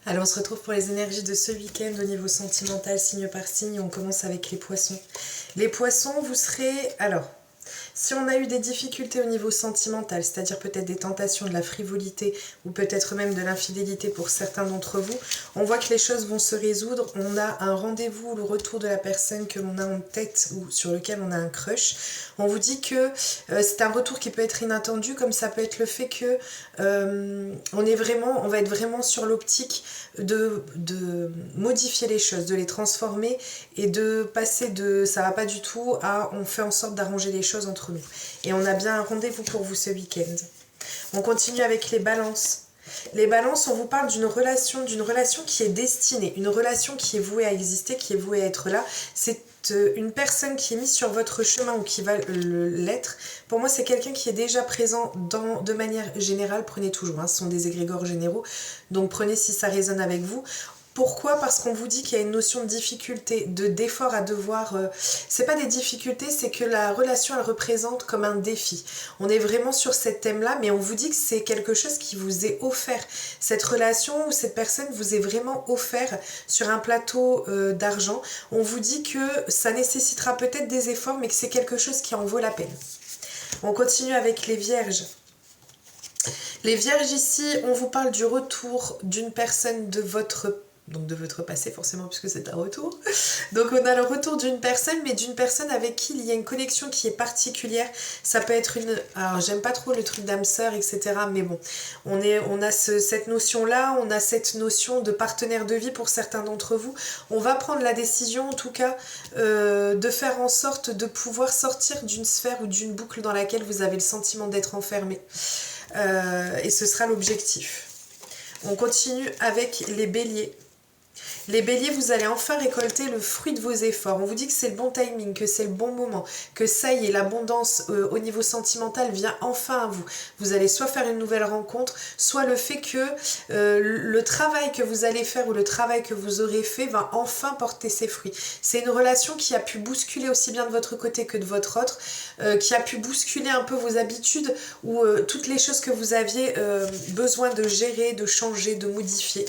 Alors on se retrouve pour les énergies de ce week-end au niveau sentimental, signe par signe. On commence avec les poissons. Les poissons, vous serez... Alors, si on a eu des difficultés au niveau sentimental, c'est-à-dire peut-être des tentations, de la frivolité ou peut-être même de l'infidélité pour certains d'entre vous, on voit que les choses vont se résoudre. On a un rendez-vous, le retour de la personne que l'on a en tête ou sur lequel on a un crush. On vous dit que c'est un retour qui peut être inattendu, comme ça peut être le fait que on va être vraiment sur l'optique de modifier les choses, de les transformer et de passer de ça va pas du tout à on fait en sorte d'arranger les choses entre nous. Et on a bien un rendez-vous pour vous ce week-end. On continue avec les balances. Les balances, on vous parle d'une relation qui est destinée, une relation qui est vouée à exister, qui est vouée à être là. C'est une personne qui est mise sur votre chemin ou qui va l'être. Pour moi, c'est quelqu'un qui est déjà présent de manière générale. Prenez toujours, ce sont des égrégores généraux, donc prenez si ça résonne avec vous. Pourquoi ? Parce qu'on vous dit qu'il y a une notion de difficulté, d'effort à devoir... c'est pas des difficultés, c'est que la relation, elle représente comme un défi. On est vraiment sur ce thème-là, mais on vous dit que c'est quelque chose qui vous est offert. Cette relation ou cette personne vous est vraiment offert sur un plateau d'argent. On vous dit que ça nécessitera peut-être des efforts, mais que c'est quelque chose qui en vaut la peine. On continue avec les vierges. Les vierges ici, on vous parle du retour d'une personne de votre passé forcément puisque c'est un retour. Donc on a le retour d'une personne, mais d'une personne avec qui il y a une connexion qui est particulière. Ça peut être une... Alors j'aime pas trop le truc d'âme sœur, etc. Mais bon, on a cette notion-là, on a cette notion de partenaire de vie pour certains d'entre vous. On va prendre la décision en tout cas de faire en sorte de pouvoir sortir d'une sphère ou d'une boucle dans laquelle vous avez le sentiment d'être enfermé. Et ce sera l'objectif. On continue avec les béliers. Les béliers, vous allez enfin récolter le fruit de vos efforts. On vous dit que c'est le bon timing, que c'est le bon moment, que ça y est, l'abondance au niveau sentimental vient enfin à vous. Vous allez soit faire une nouvelle rencontre, soit le fait que le travail que vous allez faire ou le travail que vous aurez fait va enfin porter ses fruits. C'est une relation qui a pu bousculer aussi bien de votre côté que de votre autre, qui a pu bousculer un peu vos habitudes ou toutes les choses que vous aviez besoin de gérer, de changer, de modifier.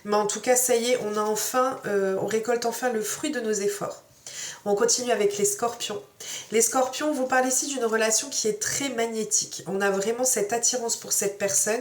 Mais en tout cas, ça y est, on récolte enfin le fruit de nos efforts. On continue avec les scorpions. Les scorpions, on vous parle ici d'une relation qui est très magnétique. On a vraiment cette attirance pour cette personne.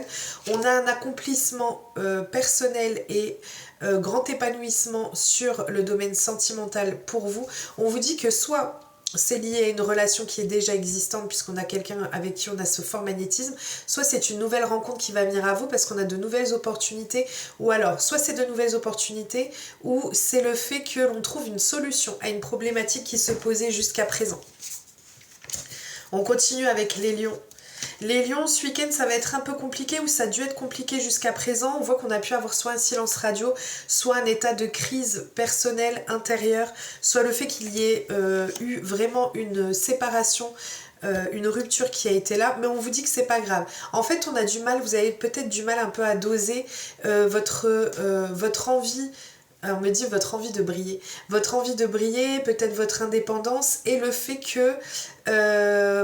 On a un accomplissement personnel et grand épanouissement sur le domaine sentimental pour vous. On vous dit que soit c'est lié à une relation qui est déjà existante puisqu'on a quelqu'un avec qui on a ce fort magnétisme, soit c'est une nouvelle rencontre qui va venir à vous parce qu'on a de nouvelles opportunités, ou alors soit c'est de nouvelles opportunités ou c'est le fait que l'on trouve une solution à une problématique qui se posait jusqu'à présent. On continue avec les lions. Les lions, ce week-end, ça va être un peu compliqué ou ça a dû être compliqué jusqu'à présent. On voit qu'on a pu avoir soit un silence radio, soit un état de crise personnelle intérieure, soit le fait qu'il y ait eu vraiment une séparation, une rupture qui a été là, mais on vous dit que c'est pas grave. En fait, on a du mal, vous avez peut-être du mal un peu à doser votre envie. On me dit votre envie de briller. Votre envie de briller, peut-être votre indépendance et le fait que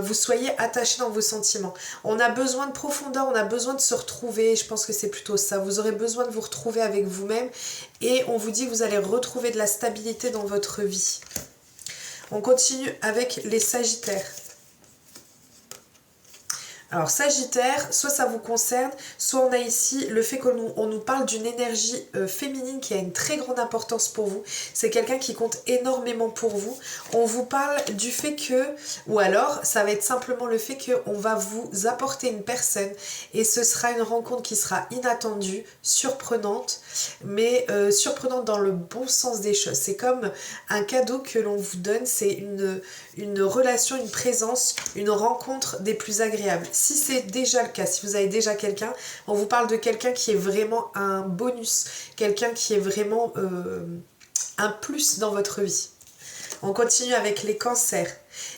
vous soyez attaché dans vos sentiments. On a besoin de profondeur, on a besoin de se retrouver. Je pense que c'est plutôt ça. Vous aurez besoin de vous retrouver avec vous-même et on vous dit que vous allez retrouver de la stabilité dans votre vie. On continue avec les sagittaires. Alors Sagittaire, soit ça vous concerne, soit on a ici le fait qu'on nous parle d'une énergie féminine qui a une très grande importance pour vous. C'est quelqu'un qui compte énormément pour vous. On vous parle du fait que, ou alors ça va être simplement le fait qu'on va vous apporter une personne et ce sera une rencontre qui sera inattendue, surprenante, mais surprenante dans le bon sens des choses. C'est comme un cadeau que l'on vous donne, c'est une relation, une présence, une rencontre des plus agréables. Si c'est déjà le cas, si vous avez déjà quelqu'un, on vous parle de quelqu'un qui est vraiment un bonus, quelqu'un qui est vraiment un plus dans votre vie. On continue avec les cancers.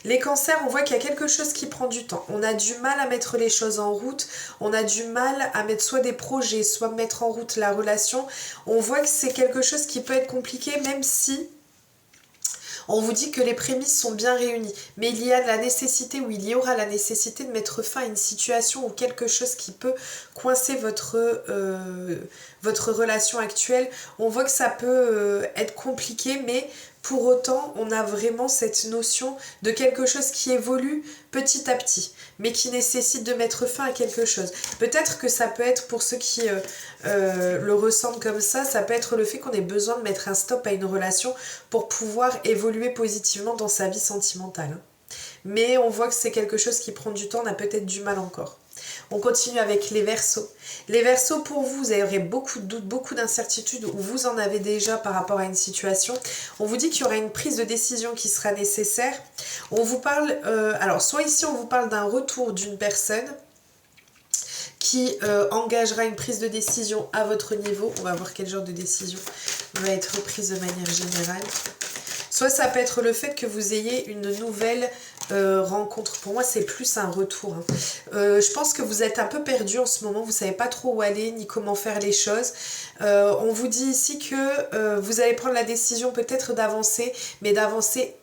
Les cancers, on voit qu'il y a quelque chose qui prend du temps. On a du mal à mettre les choses en route. On a du mal à mettre soit des projets, soit mettre en route la relation. On voit que c'est quelque chose qui peut être compliqué, même si On vous dit que les prémices sont bien réunies, mais il y a la nécessité, ou il y aura la nécessité de mettre fin à une situation ou quelque chose qui peut coincer votre relation actuelle. On voit que ça peut être compliqué, mais pour autant, on a vraiment cette notion de quelque chose qui évolue petit à petit, mais qui nécessite de mettre fin à quelque chose. Peut-être que ça peut être, pour ceux qui le ressentent comme ça peut être le fait qu'on ait besoin de mettre un stop à une relation pour pouvoir évoluer positivement dans sa vie sentimentale. Mais on voit que c'est quelque chose qui prend du temps, on a peut-être du mal encore. On continue avec les Verseaux. Les Verseaux, pour vous, vous aurez beaucoup de doutes, beaucoup d'incertitudes, ou vous en avez déjà par rapport à une situation. On vous dit qu'il y aura une prise de décision qui sera nécessaire. On vous parle, alors soit ici on vous parle d'un retour d'une personne qui engagera une prise de décision à votre niveau. On va voir quel genre de décision va être prise de manière générale. Soit ça peut être le fait que vous ayez une nouvelle rencontre. Pour moi, c'est plus un retour. Hein. Je pense que vous êtes un peu perdu en ce moment. Vous ne savez pas trop où aller ni comment faire les choses. On vous dit ici que vous allez prendre la décision peut-être d'avancer, mais d'avancer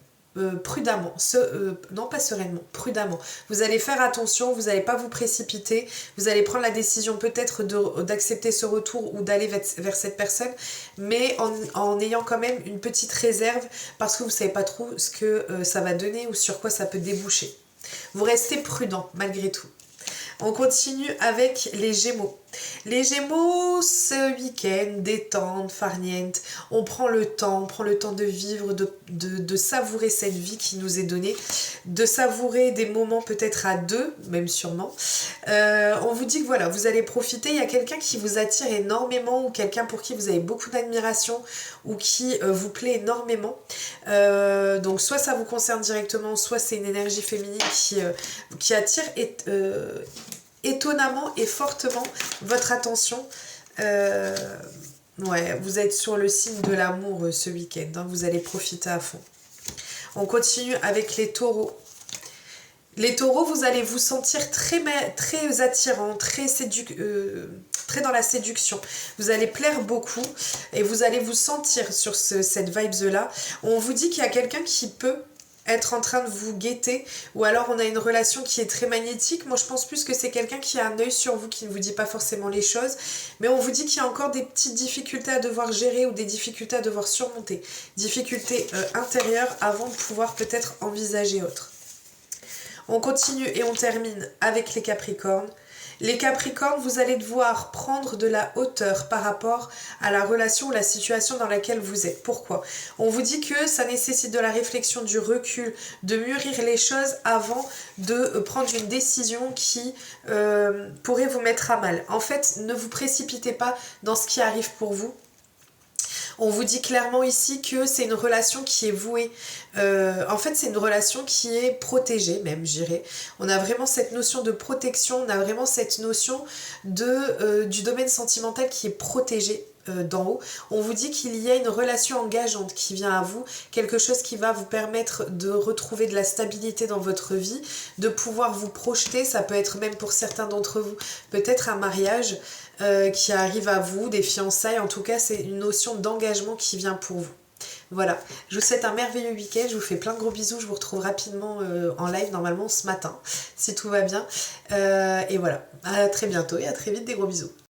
prudemment, non pas sereinement, prudemment. Vous allez faire attention, vous n'allez pas vous précipiter, vous allez prendre la décision peut-être d'accepter ce retour ou d'aller vers cette personne, mais en ayant quand même une petite réserve parce que vous ne savez pas trop ce que ça va donner ou sur quoi ça peut déboucher. Vous restez prudent malgré tout. On continue avec les Gémeaux. Les Gémeaux, ce week-end, détente, farniente, on prend le temps de vivre, de savourer cette vie qui nous est donnée, de savourer des moments peut-être à deux, même sûrement. On vous dit que voilà, vous allez profiter, il y a quelqu'un qui vous attire énormément ou quelqu'un pour qui vous avez beaucoup d'admiration ou qui vous plaît énormément. Donc soit ça vous concerne directement, soit c'est une énergie féminine qui attire étonnamment et fortement votre attention. Ouais, vous êtes sur le signe de l'amour ce week-end, hein, vous allez profiter à fond. On continue avec les Taureaux. Les Taureaux, vous allez vous sentir très attirant, très dans la séduction. Vous allez plaire beaucoup et vous allez vous sentir sur cette vibes-là. On vous dit qu'il y a quelqu'un qui peut être en train de vous guetter, ou alors on a une relation qui est très magnétique. Moi je pense plus que c'est quelqu'un qui a un œil sur vous, qui ne vous dit pas forcément les choses, mais on vous dit qu'il y a encore des petites difficultés à devoir gérer ou des difficultés à devoir surmonter, difficultés intérieures avant de pouvoir peut-être envisager autre. On continue et on termine avec les Capricornes. Les Capricornes, vous allez devoir prendre de la hauteur par rapport à la relation ou la situation dans laquelle vous êtes. Pourquoi ? On vous dit que ça nécessite de la réflexion, du recul, de mûrir les choses avant de prendre une décision qui pourrait vous mettre à mal. En fait, ne vous précipitez pas dans ce qui arrive pour vous. On vous dit clairement ici que c'est une relation qui est vouée. En fait, c'est une relation qui est protégée, même, je dirais. On a vraiment cette notion de protection, on a vraiment cette notion du domaine sentimental qui est protégé d'en haut. On vous dit qu'il y a une relation engageante qui vient à vous, quelque chose qui va vous permettre de retrouver de la stabilité dans votre vie, de pouvoir vous projeter. Ça peut être même pour certains d'entre vous, peut-être un mariage qui arrive à vous, des fiançailles. En tout cas, c'est une notion d'engagement qui vient pour vous. Voilà, je vous souhaite un merveilleux week-end, je vous fais plein de gros bisous, je vous retrouve rapidement en live normalement ce matin, si tout va bien. Et voilà, à très bientôt et à très vite, des gros bisous.